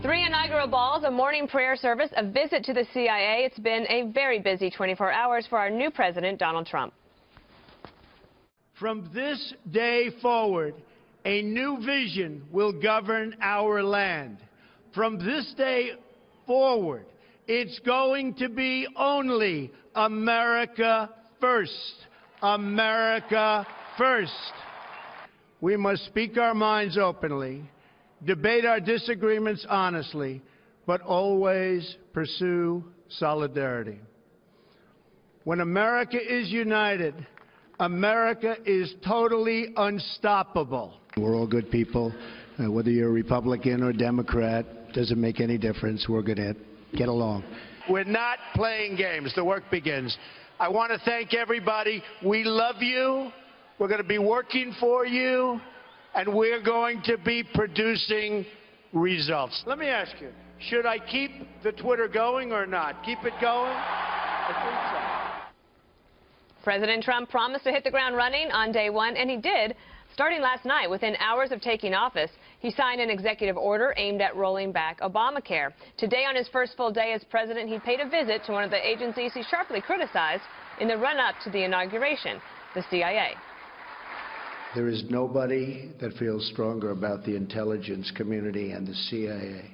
3 inaugural balls, a morning prayer service, a visit to the CIA. It's been a very busy 24 hours for our new president, Donald Trump. From this day forward, a new vision will govern our land. From this day forward, it's going to be only America first. America first. We must speak our minds openly, debate our disagreements honestly, but always pursue solidarity. When America is united, America is totally unstoppable. We're all good people. Whether you're a Republican or Democrat, doesn't make any difference. We're going to get along. We're not playing games. The work begins. I want to thank everybody. We love you. We're going to be working for you, and we're going to be producing results. Let me ask you, should I keep the Twitter going or not? Keep it going? I think so. President Trump promised to hit the ground running on day one, and he did. Starting last night, within hours of taking office, he signed an executive order aimed at rolling back Obamacare. Today, on his first full day as president, he paid a visit to one of the agencies he sharply criticized in the run-up to the inauguration, the CIA. There is nobody that feels stronger about the intelligence community and the CIA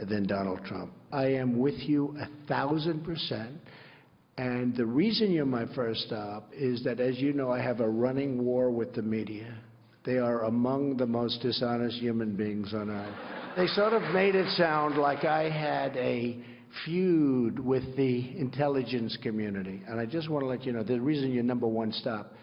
than Donald Trump. I am with you 1,000%. And the reason you're my first stop is that, as you know, I have a running war with the media. They are among the most dishonest human beings on earth. They sort of made it sound like I had a feud with the intelligence community. And I just want to let you know, the reason you're number one stop,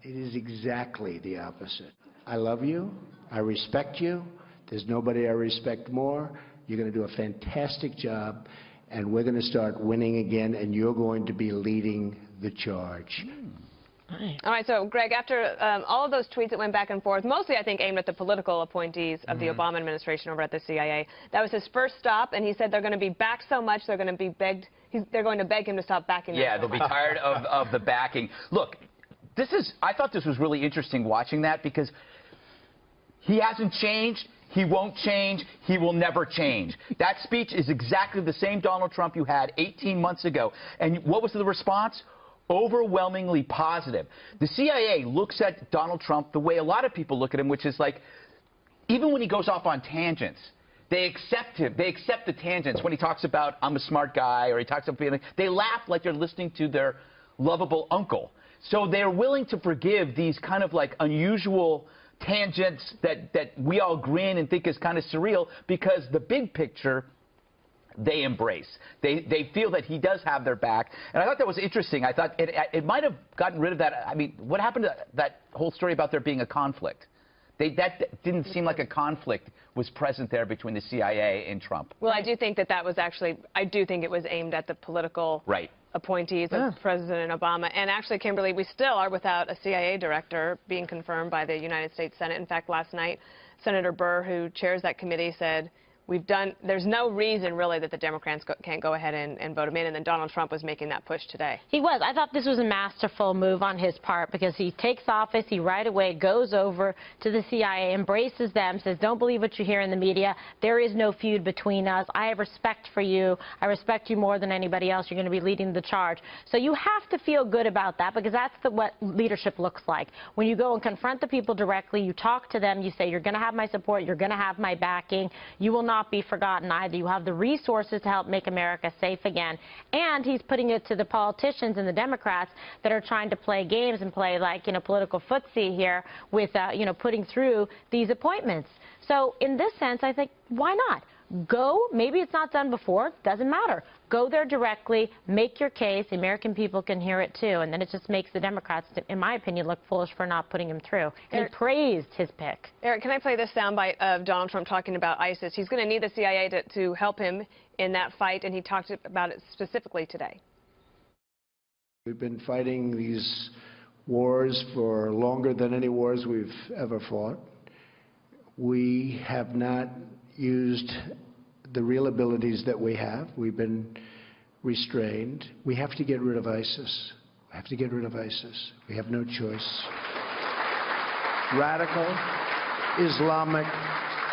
it is exactly the opposite. I love you. I respect you. There's nobody I respect more. You're going to do a fantastic job. And we're going to start winning again, and you're going to be leading the charge. All right, so, Greg, after all of those tweets that went back and forth, mostly, I think, aimed at the political appointees of the Obama administration over at the CIA, that was his first stop, and he said they're going to be back so much they're going to be begged. They're going to beg him to stop backing them. Yeah, they'll be tired of the backing. Look, I thought this was really interesting watching that, because he hasn't changed. He won't change. He will never change. That speech is exactly the same Donald Trump you had 18 months ago. And what was the response? Overwhelmingly positive. The CIA looks at Donald Trump the way a lot of people look at him, which is like, even when he goes off on tangents, they accept him. They accept the tangents. When he talks about, I'm a smart guy, or he talks about feeling, they laugh like they're listening to their lovable uncle. So they're willing to forgive these kind of like unusual tangents that we all grin and think is kind of surreal, because the big picture they embrace. They feel that he does have their back. And I thought that was interesting. I thought it might have gotten rid of that. I mean, what happened to that whole story about there being a conflict? That didn't seem like a conflict was present there between the CIA and Trump. Well, I do think that was actually, I do think it was aimed at the political appointees of President Obama. And actually, Kimberly, we still are without a CIA director being confirmed by the United States Senate. In fact, last night, Senator Burr, who chairs that committee, said, there's no reason, really, that the Democrats can't go ahead and vote him in. And then Donald Trump was making that push today. He was. I thought this was a masterful move on his part, because he takes office, he right away goes over to the CIA, embraces them, says, don't believe what you hear in the media. There is no feud between us. I have respect for you. I respect you more than anybody else. You're going to be leading the charge. So you have to feel good about that, because that's what leadership looks like. When you go and confront the people directly, you talk to them, you say, you're going to have my support, you're going to have my backing, you will not be forgotten either. You have the resources to help make America safe again. And he's putting it to the politicians and the Democrats that are trying to play games and play like, political footsie here with, putting through these appointments. So in this sense, I think, why not? Go. Maybe it's not done before. Doesn't matter. Go there directly. Make your case. The American people can hear it, too. And then it just makes the Democrats, in my opinion, look foolish for not putting him through. And he praised his pick. Eric, can I play this soundbite of Donald Trump talking about ISIS? He's going to need the CIA to help him in that fight, and he talked about it specifically today. We've been fighting these wars for longer than any wars we've ever fought. We have not used the real abilities that we have. We've been restrained. We have to get rid of ISIS. We have to get rid of ISIS. We have no choice. Radical Islamic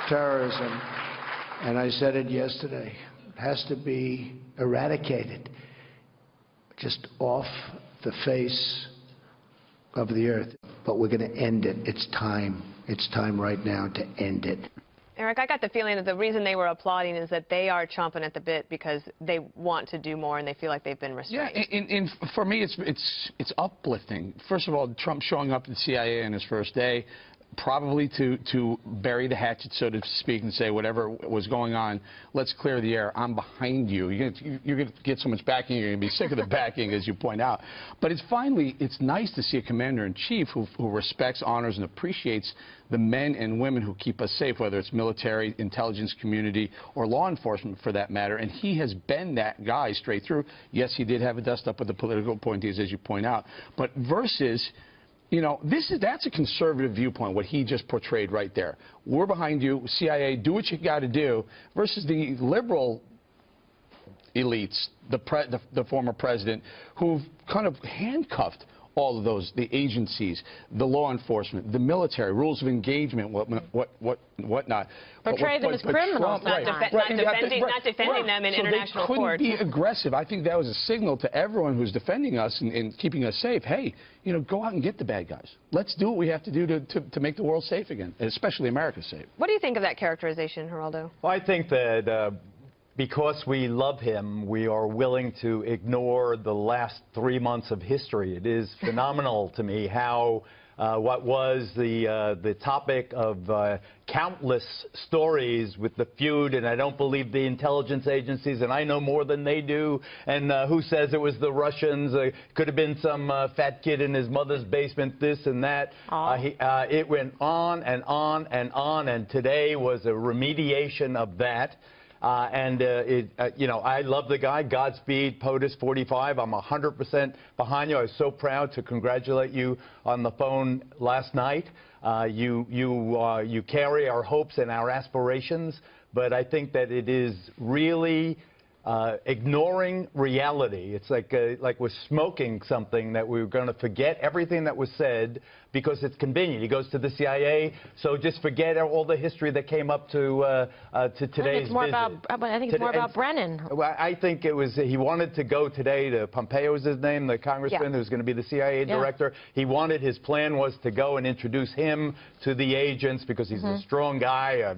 terrorism and I said it yesterday, has to be eradicated, just off the face of the earth. But we're going to end it. It's time. It's time right now to end it. Eric, I got the feeling that the reason they were applauding is that they are chomping at the bit because they want to do more and they feel like they've been restrained. Yeah, for me, it's uplifting. First of all, Trump showing up at the CIA on his first day, probably to bury the hatchet, so to speak, and say whatever was going on, let's clear the air. I'm behind you. You're going to get so much backing, you're going to be sick of the backing, as you point out. But it's nice to see a commander-in-chief who respects, honors, and appreciates the men and women who keep us safe, whether it's military, intelligence community, or law enforcement for that matter. And he has been that guy straight through. Yes, he did have a dust-up with the political appointees, as you point out. But versus... You know, that's a conservative viewpoint, what he just portrayed right there. We're behind you, CIA, do what you got to do, versus the liberal elites, the former president, who've kind of handcuffed all of those, the agencies, the law enforcement, the military, rules of engagement, whatnot. Portray them as criminals. Not defending them in international courts. So they couldn't be aggressive. I think that was a signal to everyone who's defending us and keeping us safe. Hey, you know, go out and get the bad guys. Let's do what we have to do to make the world safe again, especially America safe. What do you think of that characterization, Geraldo? Well, I think that because we love him, we are willing to ignore the last 3 months of history. It is phenomenal to me how what was the topic of countless stories with the feud, and I don't believe the intelligence agencies, and I know more than they do, and who says it was the Russians, could have been some fat kid in his mother's basement, this and that. It went on and on and on, and today was a remediation of that. You know, I love the guy. Godspeed, POTUS 45. I'm 100% behind you. I was so proud to congratulate you on the phone last night. You carry our hopes and our aspirations, but I think that it is really ignoring reality. It's like we're smoking something, that we're going to forget everything that was said because it's convenient. He goes to the CIA, so just forget all the history that came up to today's visit. I think it's more about Brennan. Well, I think it was, he wanted to go today to Pompeo, was his name, the congressman who's going to be the CIA director. He wanted, his plan was to go and introduce him to the agents because he's a strong guy,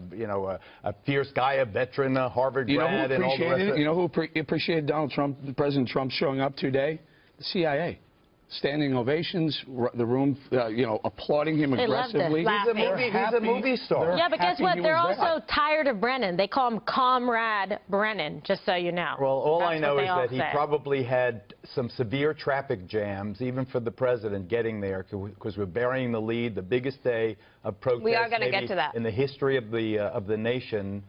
a fierce guy, a veteran, a Harvard grad, and all the rest of it. You know who appreciated Donald Trump, President Trump showing up today? The CIA. Standing ovations, the room, applauding him aggressively. He's a movie star. Yeah, but guess what? They're also tired of Brennan. They call him Comrade Brennan, just so you know. Well, all I know is that he probably had some severe traffic jams, even for the president getting there, because we're burying the lead, the biggest day of protest we are going to get to that in the history of the nation.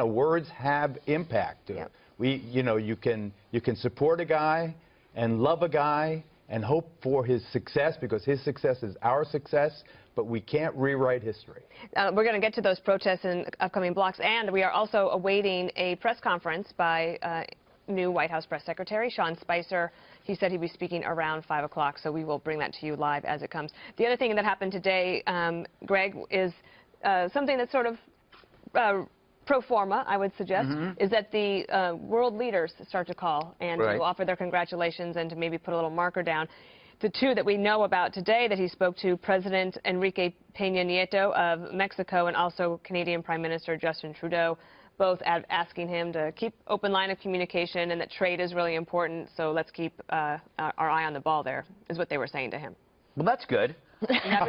Words have impact. Yep. You can support a guy and love a guy and hope for his success, because his success is our success, but we can't rewrite history. We're going to get to those protests in upcoming blocks, and we are also awaiting a press conference by new White House Press Secretary Sean Spicer. He said he'd be speaking around 5 o'clock, so we will bring that to you live as it comes. The other thing that happened today, Greg, is something that's sort of pro forma, I would suggest, is that the world leaders start to call and to offer their congratulations and to maybe put a little marker down. The two that we know about today that he spoke to, President Enrique Peña Nieto of Mexico and also Canadian Prime Minister Justin Trudeau, both asking him to keep open line of communication and that trade is really important, so let's keep our eye on the ball there, is what they were saying to him. Well, that's good. Yeah,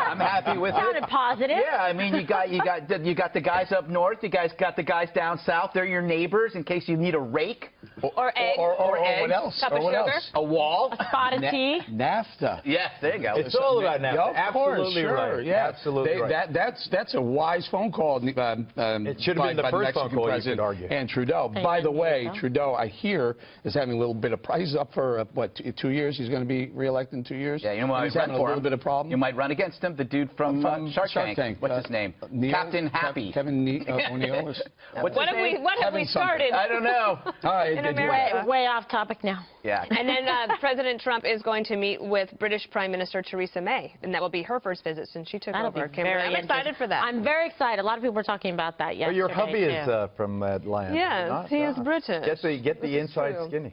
I'm happy with it. Sounded positive. Yeah, I mean, you got the guys up north, you guys got the guys down south. They're your neighbors in case you need a rake. Or eggs. Or eggs. What else? Cup of sugar. A wall. A spot of tea. NAFTA. Yes, there you go. It's all about NAFTA. Yeah, of course, absolutely sure, right. Yeah. Absolutely right. That's a wise phone call. It should have been the first phone call, you could argue. And Trudeau. By the way, Trudeau, I hear, is having a little bit of price up for, 2 years? He's going to be re-elected in 2 years? Yeah, you know what? He's having a little bit of problems. problem. You might run against him, the dude from Shark Tank. What's his name? Neil, Captain Happy. Kevin O'Neill. What's his name? What have we started? I don't know. All right, In America. Way off topic now. Yeah. And then President Trump is going to meet with British Prime Minister Theresa May, and that will be her first visit since she took That'll over. be very I'm excited for that. I'm very excited. A lot of people were talking about that yesterday. Your hubby is too. from Atlanta. Yes, he is British. Get the inside true. skinny.